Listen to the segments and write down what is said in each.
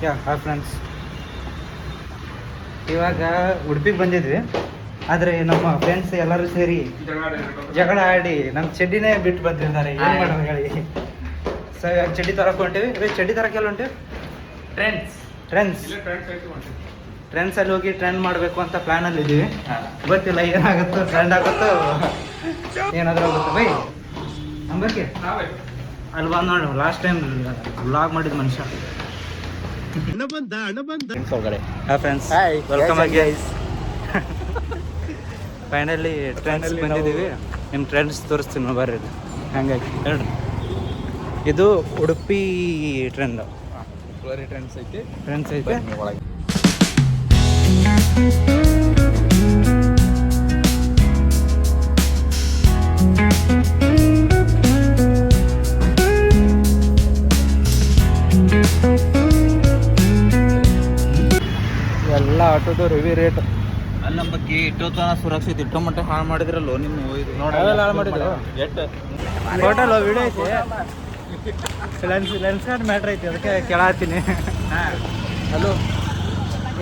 Hi friends, ಇವಾಗ ಉಡುಪಿಗೆ ಬಂದಿದ್ವಿ. ಆದರೆ ನಮ್ಮ ಫ್ರೆಂಡ್ಸ್ ಎಲ್ಲರೂ ಸೇರಿ ಜಗಳ ಆಡಿ ನಮ್ಮ ಚಡ್ಡಿನೇ ಬಿಟ್ಟು ಬಂದಿದ್ದಾರೆ. ಏನು ಮಾಡೋದು ಹೇಳಿ. ಸೊ ಇವಾಗ ಚಡ್ಡಿ ತರಕ್ಕೆ ಹೊಂಟೀವಿ. ಚಡ್ಡಿ ತರಕ್ಕೆ ಎಲ್ಲ ಹೊಂಟೀವಿ. ಟ್ರೆಂಡ್ಸಲ್ಲಿ ಹೋಗಿ ಟ್ರೆಂಡ್ ಮಾಡಬೇಕು ಅಂತ ಪ್ಲ್ಯಾನಲ್ಲಿ ಇದ್ದೀವಿ. ಗೊತ್ತಿಲ್ಲ ಏನಾಗುತ್ತೋ, ಟ್ರೆಂಡ್ ಆಗುತ್ತೋ ಏನಾದರೂ ಆಗುತ್ತೋ. ಬೈ ನಂಬರ್ಗೆ ಅಲ್ಲಿ ಬಂದು ನೋಡಿ, ಲಾಸ್ಟ್ ಟೈಮ್ ವ್ಲಾಗ್ ಮಾಡಿದ ಮನುಷ್ಯ. Hi friends, welcome again. Finally trends ಬಂದಿದ್ದೀವಿ. ನಿಮ್ಮ ಟ್ರೆಂಡ್ಸ್ ತೋರಿಸ್ತೀನಿ ಬರ್ರಿ. ಹಂಗಾಗಿ ಹೇಳ್ರಿ, ಇದು ಉಡುಪಿ ಟ್ರೆಂಡ್. ಟ್ರೆಂಡ್ಸ್ ಐತೆ ಒಳಗೆ. ಎಲ್ಲ ಆಟೋದು ರಿವ್ಯೂ ರೇಟ್ ಅಲ್ಲಿ ನಮ್ಮ ಬಗ್ಗೆ ಇಟ್ಟೋತನ ಸುರಕ್ಷಿತ ಇಟ್ಟೋ ಮಟ್ಟ ಹಾಳು ಮಾಡಿದ್ರಲ್ಲೋ ನಿಮ್ಮ ನೋಡಿ. ಹಾಳು ಮಾಡಿದ್ರು ಎಷ್ಟು ಟೋಟಲ್ ವಿಡಿಯೋ ಐತಿ. ಲೆನ್ಸ್ ಕಾರ್ಡ್ ಮ್ಯಾಟ್ರ್ ಐತಿ, ಅದಕ್ಕೆ ಕೇಳತ್ತೀನಿ. ಹಲೋ,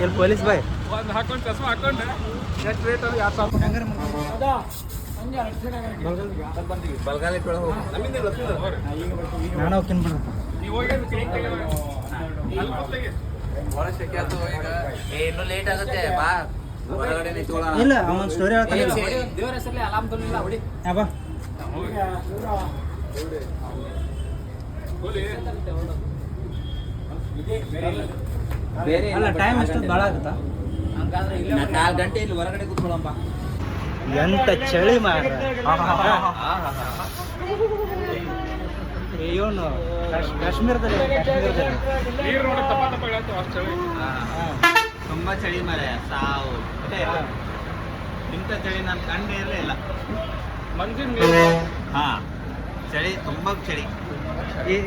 ಇಲ್ಲಿ ಪೊಲೀಸ್ ಬಾಯ್ ಹಾಕೊಂಡು ಚಸ್ಮಾ ಹಾಕೊಂಡು ಎಷ್ಟು ರೇಟ್ ಅದು 2000 ಬಲ್ಗಾಲಿ ನಾನು ಹೋಗ್ತೀನಿ ಬಿಡ್ರಿ. ಇನ್ನೂ ಲೇಟ್ ಆಗುತ್ತೆ ಬಾ. ಇಲ್ಲ, ಅವನ ಸ್ಟೋರಿ ಹೇಳ್ತಾನೆ. ಬಾ ಬೇರೆ ಅಲ್ಲ, ಟೈಮ್ ಎಷ್ಟು ಭಾಳ ಆಗುತ್ತಾ? 4 ಗಂಟೆ ಇಲ್ಲಿ ಹೊರಗಡೆ ಕೂತ್ಕೊಳ್ಳಂಬ. ಎಂತ ಚಳಿ ಮಾರ. ಇವನು ಕಾಶ್ಮೀರದಲ್ಲಿ ನೀರು ನೋಡಿ ತಪ್ಪ ತಪ್ಪ ಹೇಳ್ತು ಅಷ್ಟು ಚಳಿ. ತುಂಬಾ ಚಳಿ ಮಾರ, ಸಾವು. ಇಂಥ ಚಳಿ ನಾನು ಕಂಡೇ ಇರಲಿಲ್ಲ. ಮಂಜಿನ ನೀರು. ಹಾ, ಚಳಿ, ತುಂಬಾ ಚಳಿ.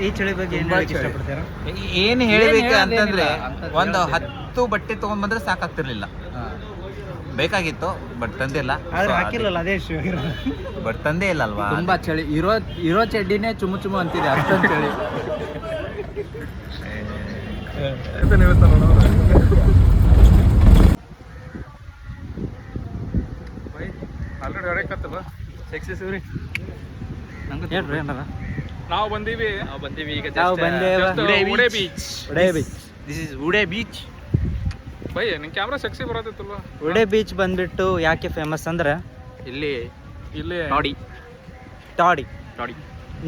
ಈ ಚಳಿ ಬಗ್ಗೆ ಏನು ಹೇಳಕ್ಕೆ ಇಷ್ಟಪಡ್ತೀರಾ? ಏನು ಹೇಳಬೇಕು ಅಂತಂದ್ರೆ, ಒಂದು 10 ಬಟ್ಟೆ ತಗೊಂಡ್ಬಂದ್ರೆ ಸಾಕಾಗ್ತಿರ್ಲಿಲ್ಲ. ಬೇಕಾಗಿತ್ತು, ಬಟ್ ತಂದಿಲ್ಲ. ಆದ್ರೆ ಹಾಕಿಲ್ಲಲ್ಲ, ಅದೇ ಇಶ್ಯೂ. ಬಟ್ ತಂದೇ ಇಲ್ಲ ಅಲ್ವಾ. ತುಂಬಾ ಚಳಿ. ಇರೋ ಚಡ್ಡಿನೇ ಚುಮು ಅಂತಿದೆ, ಅಷ್ಟೊಂದು ಚಳಿ. ಆಲ್ರೆಡಿ ಹೊರಕತ್ತಲ್ಲ ಸೆಕ್ಸಿ ಸೂರಿ. ಹೇಳ್ರಿ ಏನಾರ. ನಾವು ಬಂದೀವಿ ಈಗ. ನಾವು ಬಂದೇವ ಉಡೇ ಬೀಚ್. ದಿಸ್ ಇಸ್ ಉಡೇ ಬೀಚ್. ಬೈ ನಿನ್ ಕ್ಯಾಮ್ರಾ ಸೆಕ್ಸಿ ಬರತ್ತಿತ್ತಲ್ವಾ? ಉಡೇ ಬೀಚ್ ಬಂದ್ಬಿಟ್ಟು ಯಾಕೆ ಫೇಮಸ್ ಅಂದ್ರೆ, ಇಲ್ಲಿ ನೋಡಿ ಟಾಡಿ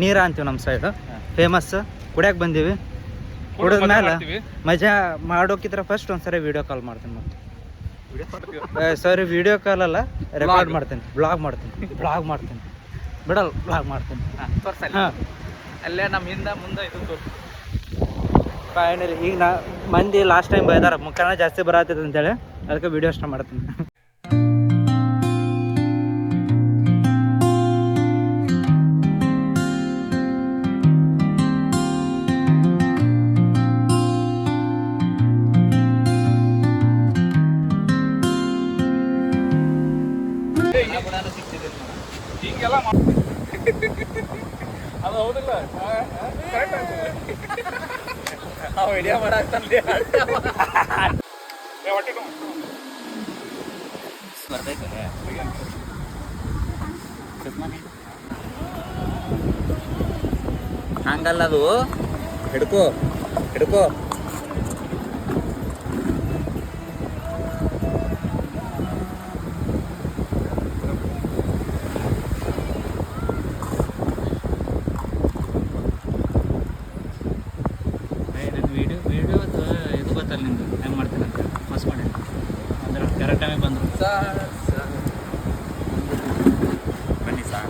ನೀರ ಅಂತೀವಿ ನಮ್ಮ ಸೈಡ್. ಫೇಮಸ್. ಕುಡಿಯಕ್ಕೆ ಬಂದೀವಿ. ಕುಡಿದ ಮೇಲೆ ಮಜಾ ಮಾಡೋಕ್ಕಿಂತ ಫಸ್ಟ್ ಒಂದ್ಸರಿ ವಿಡಿಯೋ ಕಾಲ್ ಮಾಡ್ತೀನಿ. ಮತ್ತೆ ಸಾರಿ, ವಿಡಿಯೋ ಕಾಲ್ ಅಲ್ಲ, ರೆಕಾರ್ಡ್ ಮಾಡ್ತೀನಿ. ಬ್ಲಾಗ್ ಮಾಡ್ತೀನಿ ಬಿಡಲ್ಲ, ಬ್ಲಾಗ್ ಮಾಡ್ತೀನಿ. ಹಾಂ, ಅಲ್ಲೇ ನಮ್ಮ ಹಿಂದೆ ಮುಂದೆ ಇದು ಫೈನಲಿ ಈಗ ಮಂದಿ ಲಾಸ್ಟ್ ಟೈಮ್ ಬೈದಾರ ಮುಖಾನ ಜಾಸ್ತಿ ಬರತ್ತೈತೆ ಅಂತೇಳಿ, ಅದಕ್ಕೆ ವಿಡಿಯೋ ಅಷ್ಟ ಮಾಡ್ತೀನಿ. ಹಿಂಗೆಲ್ಲ ಅದು ಹೌದಿಲ್ಲ. ವಿಡಿಯೋ ಮಾಡಾಕ್ತಂದೆ. ಹಂಗಲ್ಲ, ಅದು ಹಿಡ್ಕೋ. ವಿಡಿಯೋ ಇದು ಗೊತ್ತಲ್ಲ ನಿಮ್ದು, ಹೆಂಗೆ ಮಾಡ್ತೀನಿ ಅಂತ ಫಸ್ಟ್ ಮಾಡಿ ಅಂದ್ರೆ ಕರೆಕ್ಟ್ ಟೈಮಿಗೆ ಬಂದರು. ಬನ್ನಿ ಸಾರ್.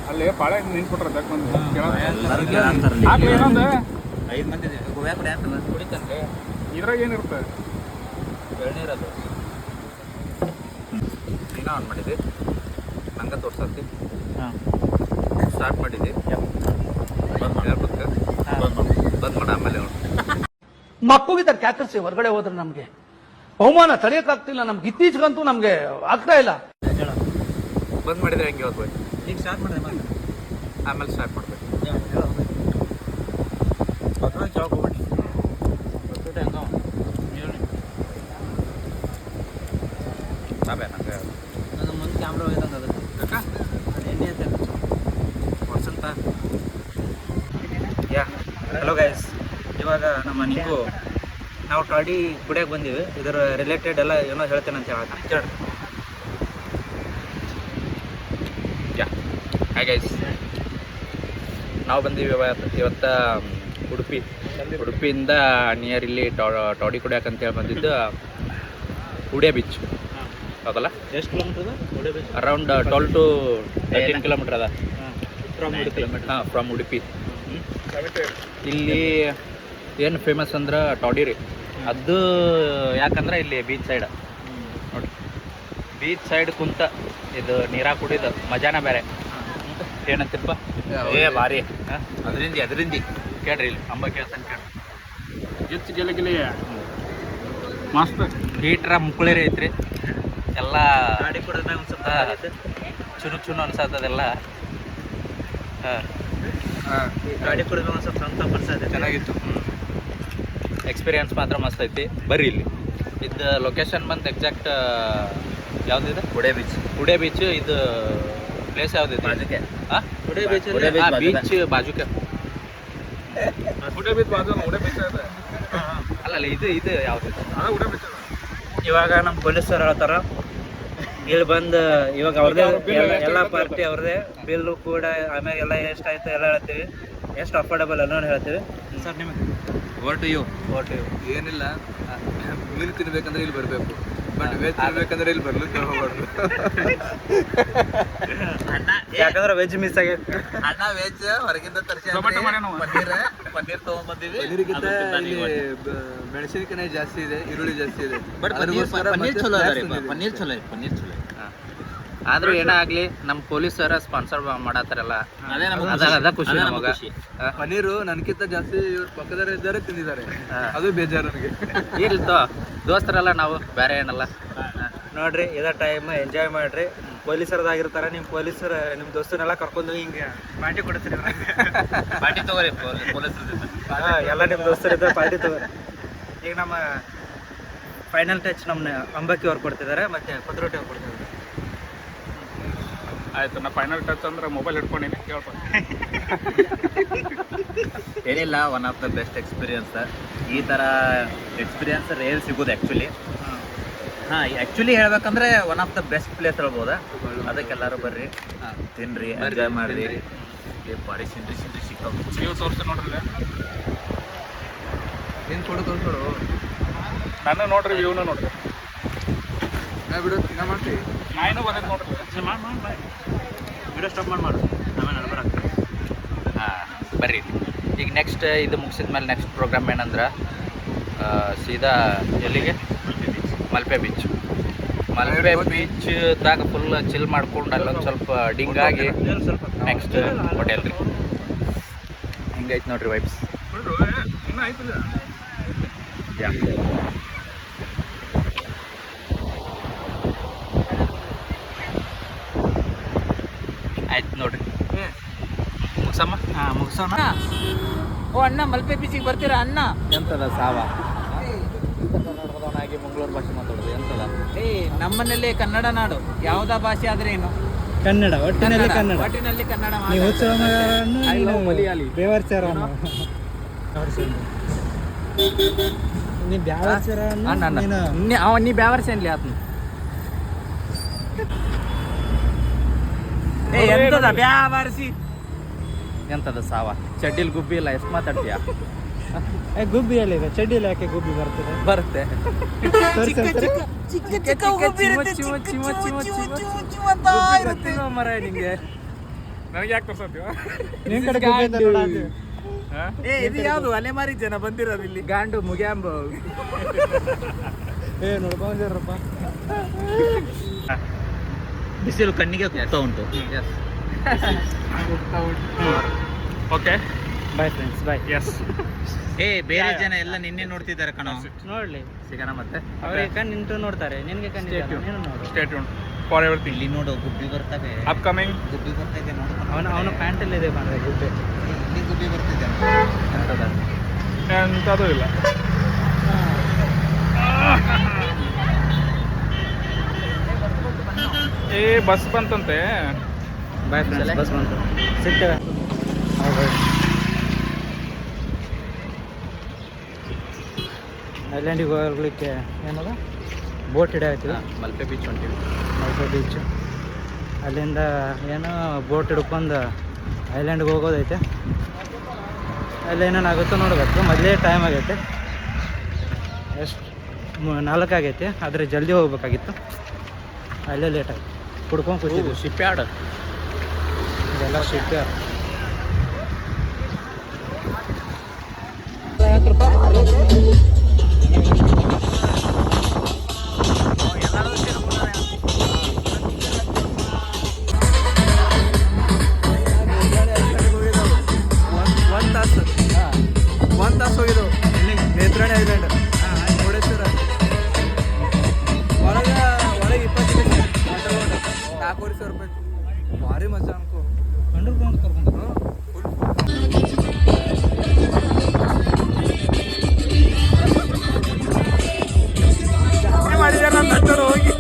ಅಲ್ಲಿ ಪಾಳೆ ನಿಂತ್ಬಿಟ್ರೆ ತಗೊಂಡು ಏನಂದ 5 ಮಂದಿ ಗೋವ್ಯಾಗ ಕುಡಿಯಂತಲ್ಲ ಕುಡಿತಂತೆ. ಇದ್ರಾಗ ಏನಿರುತ್ತೆ? ಎಳ್ನೀರದು ನೀನು ಆನ್ ಮಾಡಿದ್ದೆ, ನಂಗೆ ತೋರ್ಸತ್ತಿ. ಹಾಂ, ಸ್ಟಾರ್ಟ್ ಮಾಡಿದ್ದೆ. ಬಂದ್ ಮಾಡ ಆಮೇಲೆ ಮಕ್ಕಳಿಗೆ ಕ್ಯಾಕರ್ಸಿ ಹೊರಗಡೆ ಹೋದ್ರೆ ನಮ್ಗೆ ಅವಮಾನ ತಡೆಯಕ್ಕಾಗ್ತಿಲ್ಲ. ನಮ್ಗೆ ಇತ್ತೀಚೆಗಂತೂ ನಮ್ಗೆ ಆಗ್ತಾ ಇಲ್ಲ. ಬಂದ್ ಮಾಡಿದ್ರೆ ಹೆಂಗೆ ಹೋಗ್ಬೇಕು? ಈಗ ಸ್ಟಾರ್ಟ್ ಮಾಡಿದ್ರೆ ಆಮೇಲೆ ಸ್ಟಾರ್ಟ್ ಮಾಡ್ಬೇಕು. ಹಲೋ ಗೈಸ್, ಇವಾಗ ನಮ್ಮ ನೀವು ನಾವು ಟಾಡಿ ಕುಡಿಯೋಕೆ ಬಂದೀವಿ. ಇದರ ರಿಲೇಟೆಡ್ ಎಲ್ಲ ಏನೋ ಹೇಳ್ತೇನೆ ಅಂತ ಹೇಳಿ ಹಾಯ್ ಗೈಸ್, ನಾವು ಬಂದೀವಿ ಇವತ್ತು ಉಡುಪಿಯಿಂದ ನಿಯರ್ ಇಲ್ಲಿ ಟಾಡಿ ಕುಡಿಯೋಕೆ ಅಂತೇಳಿ ಬಂದಿದ್ದು ಉಡಿಯ ಬೀಚ್ ಹೌದಲ್ಲ. ಎಷ್ಟು ಕಿಲೋಮೀಟರ್ ಅರೌಂಡ್ 12 to 13 ಕಿಲೋಮೀಟರ್ ಅದ ಫ್ರಮ್ ಉಡುಪಿ. ಇಲ್ಲಿ ಏನು ಫೇಮಸ್ ಅಂದ್ರೆ ಟಾಡಿ ರೀ. ಅದು ಯಾಕಂದ್ರೆ ಇಲ್ಲಿ ಬೀಚ್ ಸೈಡ್ ನೋಡಿ, ಬೀಚ್ ಸೈಡ್ ಕುಂತ ಇದು ನೀರಾಗ ಕುಡಿದು ಮಜಾನ ಬೇರೆ. ಏನಂತಿಪ್ಪ ಭಾರಿ ಅದರಿಂದ ಕೇಳ್ರಿ ಇಲ್ಲಿ ಅಂಬಕ್ಕೆ ಅಂತ ಕೇಳ್ರಿ. ಹೆಚ್ಚು ಗೆಲೆ ಮಸ್ತ್ ಹೀಟ್ರ ಮುಕ್ಕಳಿರಿ ಐತ್ರಿ ಎಲ್ಲ. ಗಾಡಿ ಕುಡಿದ್ಮೇಲೆ ಒಂದು ಸ್ವಲ್ಪ ಚುನು ಅನ್ಸತ್ತದೆಲ್ಲ. ಗಾಡಿ ಕುಡಿದ್ಮೇಲೆ ಒಂದು ಸ್ವಲ್ಪ ಸ್ವಂತ ಬರ್ಸತ್ತೆ. ಚೆನ್ನಾಗಿತ್ತು, ಎಕ್ಸ್ಪೀರಿಯನ್ಸ್ ಮಾತ್ರ ಮಸ್ತ್ ಐತಿ. ಬರ್ರಿ ಇಲ್ಲಿ. ಇದು ಲೊಕೇಶನ್ ಬಂದು ಎಕ್ಸಾಕ್ಟ್ ಯಾವುದಿದೆ? ಉಡೇ ಬೀಚ್. ಇದು ಪ್ಲೇಸ್ ಯಾವುದಿದೆ? ಬಾಜುಕೆ. ಉಡೇ ಬೀಚ್ ಬಾಜುಕೆ. ಉಡೇ ಬೀಚ್ ಬಾಜು ಉಡೇ ಬೀಚ್ ಇದೆ. ಅಲ್ಲಲ್ಲ, ಇದು ಯಾವುದಿದೆ? ಉಡೇ ಬೀಚ್. ಇವಾಗ ನಮ್ಮ ಪೊಲೀಸರು ಹೇಳ್ತಾರ ಇಲ್ಲಿ ಬಂದು ಇವಾಗ ಅವ್ರದೇ ಎಲ್ಲ ಪಾರ್ಟಿ ಅವ್ರದೇ ಬಿಲ್ಲು ಕೂಡ, ಆಮೇಲೆ ಎಲ್ಲ ಎಷ್ಟಾಯ್ತು ಎಲ್ಲ ಹೇಳ್ತೀವಿ, ಎಷ್ಟು ಅಫೋರ್ಡಬಲ್ ಅನ್ನೋದು ಹೇಳ್ತೀವಿ. ಸರ್ ನಿಮಗೆ ಓಟು ಯು ಏನಿಲ್ಲ, ಮೀನು ತಿನ್ಬೇಕಂದ್ರೆ ಇಲ್ಲಿ ಬರಬೇಕು, ಬಟ್ ವೆಜ್ ತಿನ್ಬೇಕಂದ್ರೆ ಇಲ್ಲಿ ಬರ್ಲಿಕ್ಕೆ ಹೋಗ್ಬಾರ್ದು. ಯಾಕಂದ್ರೆ ವೆಜ್ ಮಿಸ್ ಆಗೈತೆ. ಅಣ್ಣ ವೆಜ್ ಹೊರಗಿಂದ ತರಿಸಿ ಪನ್ನೀರ್ ತಗೊಂಡ್ಬಂದಿವಿ. ಮೆಣಸಿನಕಾಯಿ ಜಾಸ್ತಿ ಇದೆ, ಈರುಳ್ಳಿ ಜಾಸ್ತಿ ಇದೆ. ಪನ್ನೀರ್ ಚಲೋ ಆದ್ರೂ ಏನಾಗ್ಲಿ ನಮ್ಮ ಪೊಲೀಸರ ಸ್ಪಾನ್ಸರ್ ಮಾಡತ್ತಾರಲ್ಲ, ಅದ ಖುಷಿ ನಮಗ. ಪನ್ನೀರು ನನ್ಕಿಂತ ಜಾಸ್ತಿ ಇವ್ರ ಪಕ್ಕದವ್ರು ಇದ್ದಾರೆ ತಿಂದಿದ್ದಾರೆ, ಅದು ಬೇಜಾರು ನನಗೆ. ಇಲ್ತೋ ದೋಸ್ತರಲ್ಲ ನಾವು, ಬೇರೆ ಏನಲ್ಲ. ನೋಡ್ರಿ ಇದ ಟೈಮ್ ಎಂಜಾಯ್ ಮಾಡ್ರಿ. ಪೊಲೀಸರದಾಗಿರ್ತಾರ, ನಿಮ್ಮ ಪೊಲೀಸರು ನಿಮ್ಮ ದೋಸ್ತನೆಲ್ಲ ಕರ್ಕೊಂಡು ಹಿಂಗೆ ಪಾರ್ಟಿ ಕೊಡ್ತೀರಿ. ಪಾರ್ಟಿ ತಗೋರಿ ಎಲ್ಲ ನಿಮ್ಮ ದೋಸ್ತರಿದ್ದ ಪಾರ್ಟಿ ತಗೋರಿ. ಈಗ ನಮ್ಮ ಫೈನಲ್ ಟಚ್ ನಮ್ಮ ಅಂಬಕ್ಕಿ ಅವ್ರು ಕೊಡ್ತಿದ್ದಾರೆ, ಮತ್ತೆ ಪತ್ರೋಟಿ ಅವ್ರು ಕೊಡ್ತಿದ್ದಾರೆ. ಆಯ್ತು, ನಾ ಫೈನಲ್ ಟಚ್ ಅಂದ್ರೆ ಮೊಬೈಲ್ ಹಿಡ್ಕೊಂಡಿನಿ, ಕೇಳ್ಪ. ಏನಿಲ್ಲ, one of the best experience. ಈ ಥರ ಎಕ್ಸ್ಪೀರಿಯನ್ಸ್ ರೇರ್ ಸಿಗೋದು ಆ್ಯಕ್ಚುಲಿ. ಆ್ಯಕ್ಚುಲಿ ಹೇಳ್ಬೇಕಂದ್ರೆ one of the best place ಹೇಳ್ಬೋದಾ. ಅದಕ್ಕೆಲ್ಲರೂ ಬರ್ರಿ, ತಿನ್ರಿ, ಎಂಜಾಯ್ ಮಾಡಿರಿ. ಭಾರಿ ಸಿಂದ್ರಿ ಸಿಕ್ಕಾವು. ನೀವು ತೋರಿಸ್ತೀನಿ ನೋಡ್ರಿ. ಏನು ತೋರಿಸ್ಕೊಡು ನಾನು ನೋಡ್ರಿ, ವ್ಯೂನ ನೋಡ್ರಿ. ಬಿಡು, ಮಾಡ್ತೀವಿ. ನಾಯಿನೂ ಬಂದಿದ್ದು ನೋಡ್ರಿ. ವಿಡಿಯೋ ಸ್ಟಾಪ್ ಮಾಡು, ಆಮೇಲೆ ಬರಕ್ಕೆ. ಬರ್ರಿ. ಈಗ ನೆಕ್ಸ್ಟ್ ಇದು ಮುಗಿಸಿದ ಮೇಲೆ ನೆಕ್ಸ್ಟ್ ಪ್ರೋಗ್ರಾಮ್ ಏನಂದ್ರೆ ಸೀದಾ ಎಲ್ಲಿಗೆ? ಮಲ್ಪೆ ಬೀಚ್ದಾಗ ಫುಲ್ ಚಿಲ್ ಮಾಡ್ಕೊಂಡು ಅಲ್ಲೊಂದು ಸ್ವಲ್ಪ ಡಿಂಗಾಗಿ ನೆಕ್ಸ್ಟ್ ಹೋಟೆಲ್ ರೀ. ಹಿಂಗೈತೆ ನೋಡ್ರಿ ವೈಬ್ಸ್. ಇನ್ನೂ ಆಯ್ತಿಲ್ಲ. ಆಯ್ತು ನೋಡ್ರಿ, ಮುಗ್ಸಮ್ಮ. ಮುಗಿಸೋಣ. ಓ ಅಣ್ಣ, ಮಲ್ಪೆ ಬೀಚಿಗೆ ಬರ್ತೀರಾ ಅಣ್ಣ? ಎಂತದ ಸಾವ ಕರ್ನಾಟಕದವನಾಗಿ ಮಂಗಳೂರು ಭಾಷೆ ಮಾತಾಡೋದು ಎಂತದ? ನಮ್ಮನೇಲಿ ಕನ್ನಡ ನಾಡು, ಯಾವುದಾ ಭಾಷೆ ಆದ್ರೆ ಏನು ಕನ್ನಡ, ಒಟ್ಟಿನಲ್ಲಿ ಕನ್ನಡ. ಒಟ್ಟಿನಲ್ಲಿ ಕನ್ನಡ. ನೀವು ಬೇವರ್ಚಾರ ನೀ ಬ್ಯಾವರ್ಸೇನ್ಲಿ ಆತ್ನ. ಎಂತದ ಬ್ಯಾವರ್ಸಿ? ಎಂತದ ಸಾವ? ಚಡ್ಡಿಲ್ ಗುಬ್ಬಿ ಇಲ್ಲ, ಎಷ್ಟು ಮಾತಾಡ್ತೀಯ? ಗುಬ್ಬಿ ಹೇಳಿದೆ, ಚಡ್ಡಿಲಿ ಯಾಕೆ ಗುಬ್ಬಿ ಬರ್ತದೆ? ಬರುತ್ತೆ. ಮರ ನಿಂಗೆ ನನಗೆ ಯಾಕೆ ತೋರ್ಸತ್ತೀವ? ನಿನ್ ಕಡೆ ಗುಬ್ಬಿ ಅಂತ ನೋಡಾತಿ. ಇದು ಯಾವುದು ಅಲೆಮಾರಿ ಜನ ಬಂದಿರೋದು ಇಲ್ಲಿ? ಗಾಂಡು ಮುಗ್ಯಾಂಬ. ನೋಡ್ಕೊಂಡಿರಪ್ಪ, ಬಿಸಿಲು ಕಣ್ಣಿಗೆ ಕುಗ್ತಾ ಉಂಟು. ಓಕೆ, ಬಾಯ್ ಫ್ರೆಂಡ್ಸ್, ಬಾಯ್. ಎಸ್. ಬೇರೆ ಜನ ಎಲ್ಲ ನಿನ್ನೆ ನೋಡ್ತಿದ್ದಾರೆ ಕಣೋ. ನೋಡ್ಲಿ, ಸಿಗೋಣ ಮತ್ತೆ. ಅವ್ರಿಗೆ ಕಣ್ಣು ನಿಂತು ನೋಡ್ತಾರೆ, ನಿನ್ಗೆ ಕಣ್ಣು ನೀನು ನೋಡು. Stay tune for everything. ಇಲ್ಲಿ ನೋಡು, ಗುಬ್ಬಿ ಬರ್ತವೆ. ಅಪ್ಕಮಿಂಗ್ ಗುಬ್ಬಿ ಬರ್ತಿದೆ ನೋಡು. ಅವನ ಪ್ಯಾಂಟಲ್ಲಿ ಇದೆ ಮಾರ್ರೆ ಗುಬ್ಬಿ. ಇಲ್ಲಿ ಗುಬ್ಬಿ ಬರ್ತಿದೆ. ಎಂಥದೂ ಇಲ್ಲ. ಬಸ್ ಬಂತಂತೆ. ಬಾಯ್ ಫ್ರೆಂಡ್ಸ್, ಬಸ್ ಬಂತು, ಸಿಗ್ತೇವೆ. ಐಲ್ಯಾಂಡಿಗೆ ಹೋಗ್ಲಿಕ್ಕೆ ಏನದ ಬೋಟ್ ಹಿಡಿಯತ್ತೀವಿ. ಮಲ್ಪೆ ಬೀಚ್ ಹೊಂಟಿವಿ. ಮಲ್ಪೆ ಬೀಚ್ ಅಲ್ಲಿಂದ ಏನೋ ಬೋಟ್ ಹಿಡ್ಕೊಂಡು ಐಲ್ಯಾಂಡ್ಗೆ ಹೋಗೋದೈತೆ. ಅಲ್ಲಿ ಏನೇನಾಗುತ್ತೋ ನೋಡ್ಬೇಕು. ಮೊದಲೇ ಟೈಮ್ ಆಗೈತೆ, ಎಷ್ಟು 4 ಆಗೈತೆ, ಆದರೆ ಜಲ್ದಿ ಹೋಗ್ಬೇಕಾಗಿತ್ತು. ಅಲ್ಲೇ ಲೇಟ್ ಆಯ್ತು, ಕುಡ್ಕೊಂಡು ಕೂತಿದ್ವಿ. ಶಿಪ್ ಯಾರ್ಡ್ ಇದೆಲ್ಲ ಶಿಪ್ ಒಂದು ತಾಸು ಹೋಗಿದ್ದೆವು ನೇತ್ರಾಣಿ ಐಲ್ಯಾಂಡ್ ಮುರುಡೇಶ್ವರ. ಒಳಗೆ 20 4,000 ರೂಪಾಯಿ ಭಾರಿ ಮಜಾ ಅನ್ಕೋ. ಅಂಡರ್ಗ್ರೌಂಡ್ ಕರ್ಕೊಂಡು ಮಾಡಿದಾರೆ ನನ್ನ ಅಣ್ಣರು ಹೋಗಿ.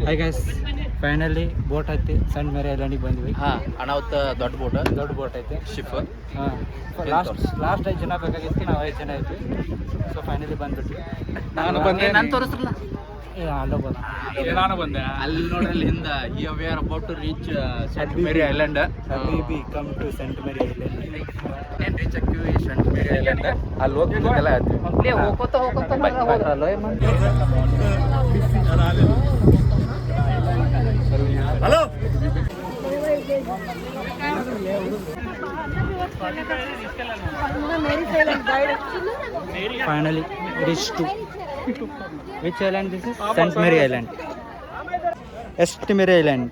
ಹಾಯ್ ಗೈಸ್, ಫೈನಲಿ ಬೋಟ್ ಹತ್ತಿ ಸಣ್ಣ ಮೇರೆ ಐಲ್ಯಾಂಡಿಗೆ ಬಂದ್ವಿ. ಹಾಂ ಅನಾಹುತ ದೊಡ್ಡ ಬೋಟ್, ದೊಡ್ಡ ಬೋಟ್ ಐತಿ, ಶಿಪ್. ಹಾಂ. ಲಾಸ್ಟ್ 5 ಜನ ಬೇಕಾಗಿತ್ತು, ನಾವು 5 ಜನ ಇದ್ವಿ. ಸೊ ಫೈನಲಿ ಬಂದ್ಬಿಟ್ವಿ. ನಾನು ಬಂದೆ. ನಾನು ತೋರಿಸ್ರಲ್ಲ, ಅಲ್ಲೋಗೋದ ನಾನು ಬಂದೆ. ಅಲ್ಲಿ ನೋಡ್ರಿ ಹಿಂದ we are about to reach Saint Mary Island. ಹಬೀಬಿ come to Saint Mary Island. Reach ಆಕ್ಟಿವಿ ಸೆಂಟ್ ಮೇರಿ ಐಲ್ಯಾಂಡ್. ಅಲ್ಲಿ ಹೋಗ್ತಿದ್ದೆಲ್ಲ ಹೋಗ್ಕೋತ hello Finally reached to which island this is? Saint Mary Island. Saint Mary Island.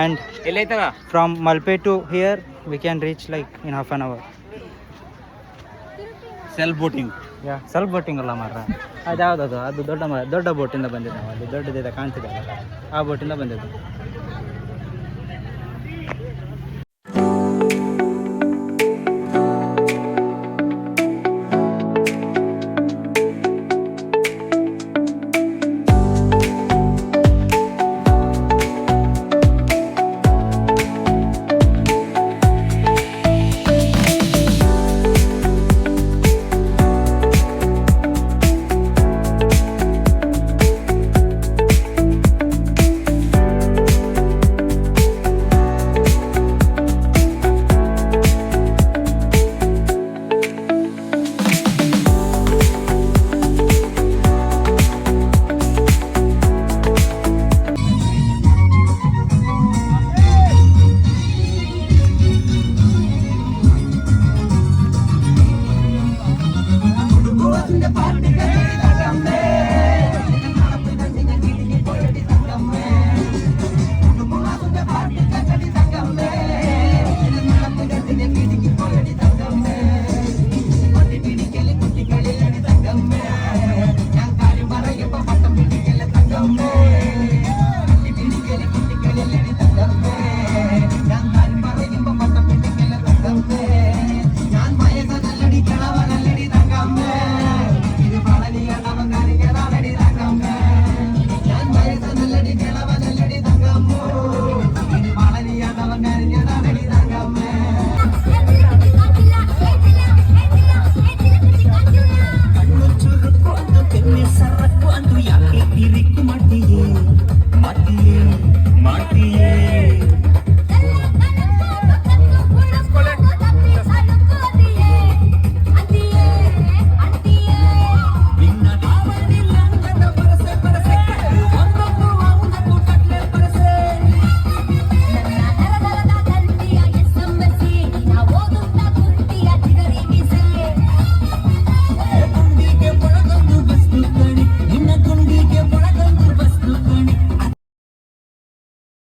And ಎಲ್ಲೈತವ from Malpe to here we can reach like in half an hour. Self boating. ಸ್ವಲ್ಪ boating ಅಲ್ಲ ಮಾರ್ರ, ಅದು ಯಾವ್ದದು, ಅದು ದೊಡ್ಡ ಬೋಟಿಂದ ಬಂದಿದ್ದು ನಾವು. ಅಲ್ಲಿ ದೊಡ್ಡದಿದೆ ಕಾಣ್ತಿದೆ, ಆ ಬೋಟಿಂದ ಬಂದಿದ್ದು.